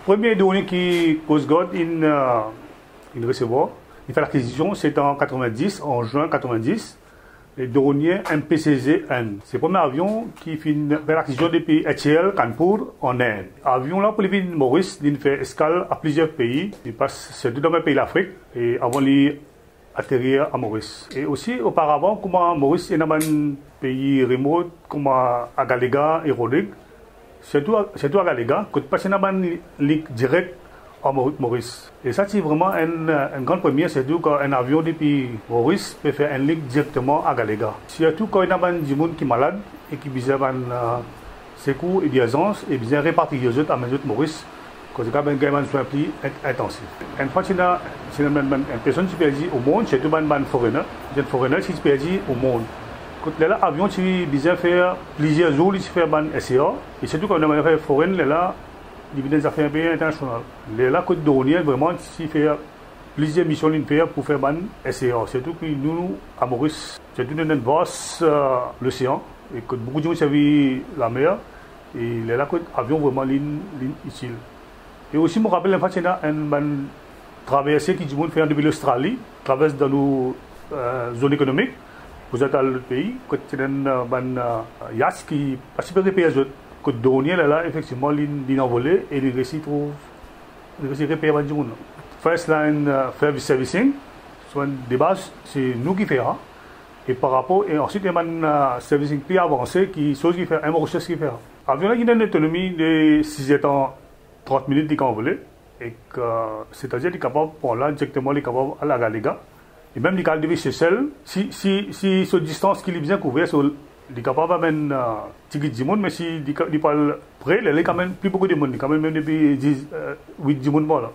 Premier donné qui Coast Guard il recevoir, il fait l'acquisition, c'est en 90, en juin 90. Le Dornier MPCZ-N. C'est le premier avion qui fait l'acquisition depuis HL Kanpur en Inde. L'avion là, pour les villes Maurice, il fait escale à plusieurs pays. Il passe surtout dans les pays d'Afrique et avant d'atterrir à Maurice. Et aussi, auparavant, comme Maurice est dans un pays remote, comme à Galega et Rodrigue, surtout à Galega, quand passe dans une ligne directe à Maurice. Et ça, c'est vraiment une grande première, c'est qu'un avion depuis Maurice peut faire une ligne directement à Galega. Surtout quand il y a des gens qui sont malades et qui ont besoin de secours et d'urgence et besoin de répartir les autres à Maurice, quand il y a un soin plus intensif. Une fois, c'est une personne qui peut dire au monde, c'est un foreigner qui peut dire au monde. Quand l'avion, tu besoin de faire plusieurs jours, il fait un SCA, et surtout quand on a fait foreign, là, il y a des affaires internationales. Là, côté Dornier, vraiment, il fait plusieurs missions pour faire un SCA. Surtout que nous, à Maurice, c'est une vaste l'océan, et que beaucoup de gens servent la mer, et là, côté avion, vraiment, ligne utile. Et aussi, je me rappelle, en fait, il y a une traversée qui fait depuis l'Australie, traverse dans nos zones économiques, pour être dans le pays, quand il y a un yacht qui participe des pays autres. Côte Dornier, là, effectivement, il a envolé et il réussit à repérer les gens. First line servicing, de base, c'est nous qui faisons. Et par rapport, et ensuite, il y a un servicing plus avancé qui fait un Mauritius qui fait. Avion, il a une autonomie de 6 ans, 30 minutes de envolé. Et c'est-à-dire qu'il est capable, pour là, directement, il est capable à la Galega. Et même, il est capable de chez seul, si cette distance qu'il est bien couvert, il est capable de faire un ticket de monde, mais s'il parle près, il y a quand même plus beaucoup de monde, quand même depuis 8 10 monde.